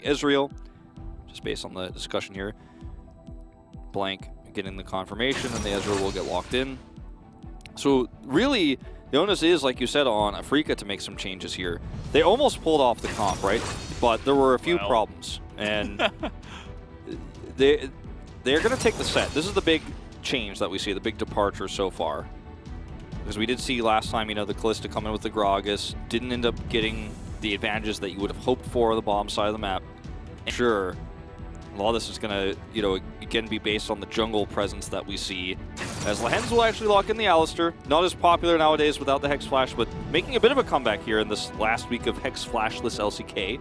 the Ezreal, just based on the discussion here. Blank getting the confirmation, and the Ezreal will get locked in. So really, the onus is, like you said, on Afrika to make some changes here. They almost pulled off the comp, right? But there were a few problems, and they're going to take the set. This is the big change that we see, the big departure so far. Because we did see last time, you know, the Kalista come in with the Gragas, didn't end up getting the advantages that you would have hoped for on the bottom side of the map. And sure, a lot of this is going to, you know, again be based on the jungle presence that we see. As Lehens will actually lock in the Alistar. Not as popular nowadays without the Hex Flash, but making a bit of a comeback here in this last week of Hex Flashless LCK.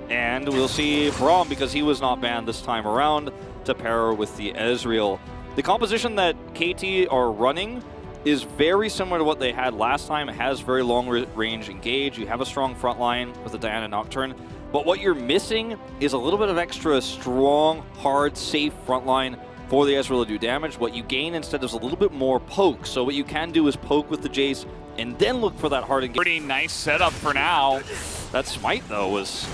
And we'll see Braum, because he was not banned this time around, to pair with the Ezreal. The composition that KT are running is very similar to what they had last time. It has very long range engage. You have a strong front line with the Diana Nocturne. But what you're missing is a little bit of extra strong, hard, safe front line for the Ezreal to do damage. What you gain instead is a little bit more poke. So what you can do is poke with the Jace and then look for that hard engage. Pretty nice setup for now. That smite, though, was...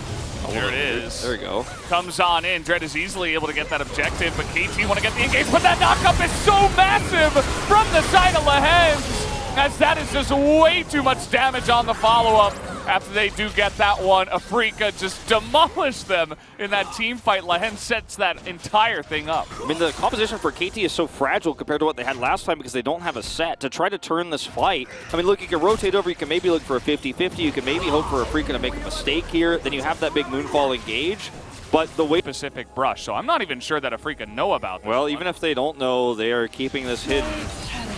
There it is. There we go. Comes on in. Dread is easily able to get that objective, but KT want to get the engage. But that knockup is so massive from the side of Lehens, as that is just way too much damage on the follow-up. After they do get that one, Afrika just demolished them in that team fight. Lehens sets that entire thing up. I mean, the composition for KT is so fragile compared to what they had last time because they don't have a set to try to turn this fight. I mean, look, you can rotate over, you can maybe look for a 50-50, you can maybe hope for Afrika to make a mistake here, then you have that big Moonfall engage. But the way specific brush, so I'm not even sure that Afrika know about this. Well, even if they don't know, they are keeping this hidden.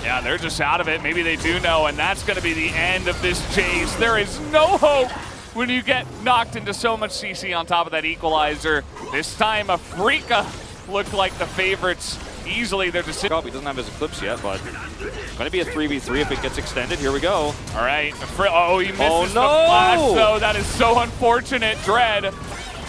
Yeah, they're just out of it. Maybe they do know, and that's going to be the end of this chase. There is no hope when you get knocked into so much CC on top of that equalizer. This time, Afrika looked like the favorites easily. They're just He doesn't have his Eclipse yet, but it's going to be a 3v3 if it gets extended. Here we go. All right. Oh, he misses the flash, though. That is so unfortunate. Dread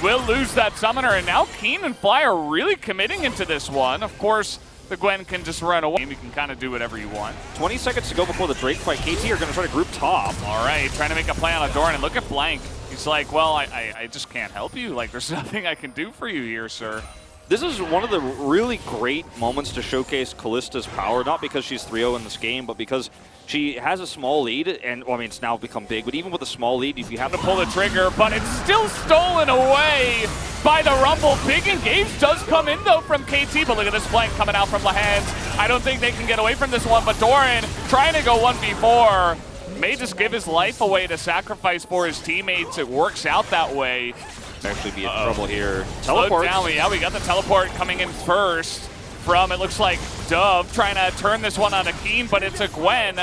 will lose that summoner, and now Keen and Fly are really committing into this one. Of course, the Gwen can just run away. You can kind of do whatever you want. 20 seconds to go before the Drake fight. KT are going to try to group top. All right, trying to make a play on a Doran, and look at Blank. He's like, well, I just can't help you. Like, there's nothing I can do for you here, sir. This is one of the really great moments to showcase Kalista's power, not because she's 3-0 in this game, but because she has a small lead, and well, I mean, it's now become big, but even with a small lead, if you have to pull the trigger, but it's still stolen away by the Rumble. Big engage does come in, though, from KT, but look at this flank coming out from Lehens. I don't think they can get away from this one, but Doran trying to go 1v4. May just give his life away to sacrifice for his teammates. It works out that way. Actually be in trouble here. Teleport down. Yeah, we got the teleport coming in first from, it looks like, Dove trying to turn this one on a Keen, but it's a Gwen.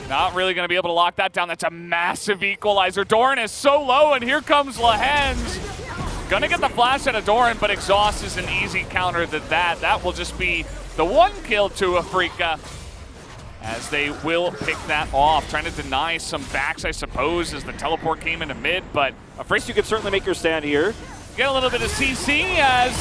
Not really going to be able to lock that down. That's a massive equalizer. Doran is so low, and here comes Lehens. Gonna get the flash out of Doran, but Exhaust is an easy counter to that. That will just be the one kill to Afrika, as they will pick that off. Trying to deny some backs, I suppose, as the teleport came into mid, but first you could certainly make your stand here. Get a little bit of CC as,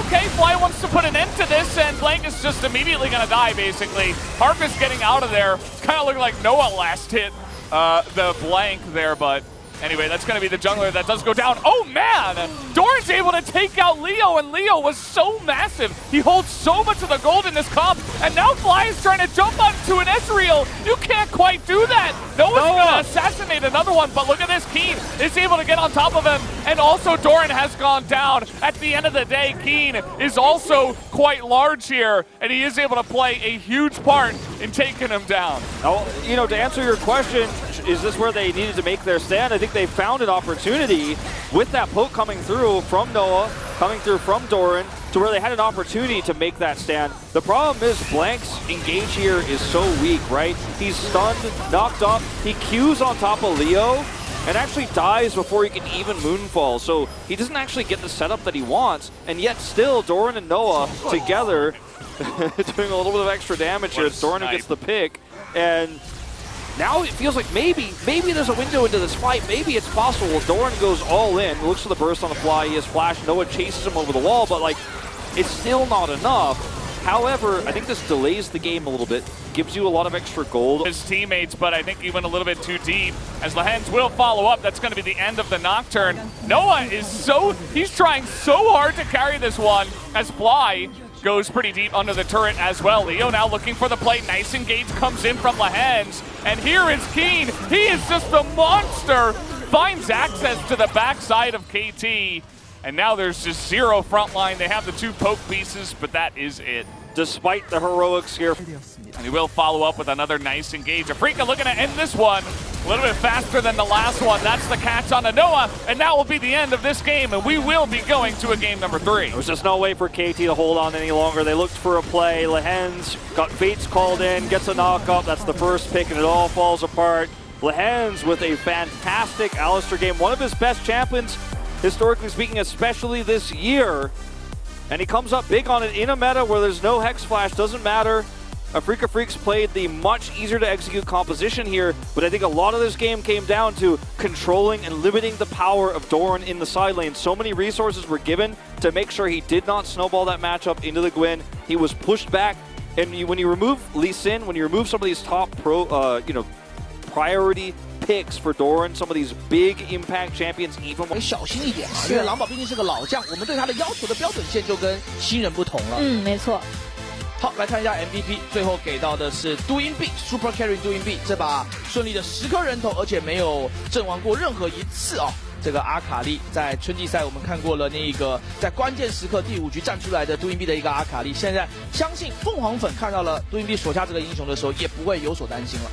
okay, Fly wants to put an end to this, and Blank is just immediately going to die, basically. Harvest getting out of there. It's kind of looking like Noah last hit the Blank there, but anyway, that's going to be the jungler that does go down. Oh, man! Doran's able to take out Leo, and Leo was so massive. He holds so much of the gold in this comp, and now Fly is trying to jump onto an Ezreal. You can't quite do that. No one's going to assassinate another one, but look at this. Keen is able to get on top of him, and also Doran has gone down. At the end of the day, Keen is also quite large here, and he is able to play a huge part in taking him down. Now, you know, to answer your question, is this where they needed to make their stand? I think they found an opportunity with that poke coming through from Noah, coming through from Doran, to where they had an opportunity to make that stand. The problem is Blank's engage here is so weak, right? He's stunned, knocked up, he Qs on top of Leo, and actually dies before he can even Moonfall. So he doesn't actually get the setup that he wants, and yet still Doran and Noah together doing a little bit of extra damage here. It's Doran who gets the pick, and now it feels like maybe there's a window into this fight. Maybe it's possible. Doran goes all in, looks for the burst on the fly. He has flash. Noah chases him over the wall, but like, it's still not enough. However, I think this delays the game a little bit. gives you a lot of extra gold. His teammates, but I think he went a little bit too deep. As Lehens will follow up, that's going to be the end of the Nocturne. Noah is he's trying so hard to carry this one as Fly goes pretty deep under the turret as well. Leo now looking for the play. Nice engage comes in from Lehens. And here is Keen. He is just a monster. Finds access to the backside of KT. And now there's just zero front line. They have the 2 poke pieces, but that is it. Despite the heroics here. And he will follow up with another nice engage. Afrika looking to end this one a little bit faster than the last one. That's the catch on Noah, and that will be the end of this game, and we will be going to a game number 3. There was just no way for KT to hold on any longer. They looked for a play. Lehens got Fates called in, gets a knock-up. That's the first pick, and it all falls apart. Lehens with a fantastic Alistair game, one of his best champions, historically speaking, especially this year. And he comes up big on it in a meta where there's no Hex Flash, doesn't matter. Afrika Freaks played the much easier to execute composition here, but I think a lot of this game came down to controlling and limiting the power of Doran in the side lane. So many resources were given to make sure he did not snowball that matchup into the Gwyn. He was pushed back, and when you remove Lee Sin, when you remove some of these top priority picks for Doran, some of these big impact champions even more. 小心一点啊，因为狼堡毕竟是个老将，我们对他的要求的标准线就跟新人不同了。没错。好，来看一下 MVP， 最后给到的是 Doing B Super Carry Doing B 这把顺利的10颗人头，而且没有阵亡过任何一次哦。这个阿卡丽在春季赛我们看过了，那个在关键时刻第5局站出来的 Doing B 的一个阿卡丽，现在相信凤凰粉看到了 Doing B 手下这个英雄的时候，也不会有所担心了。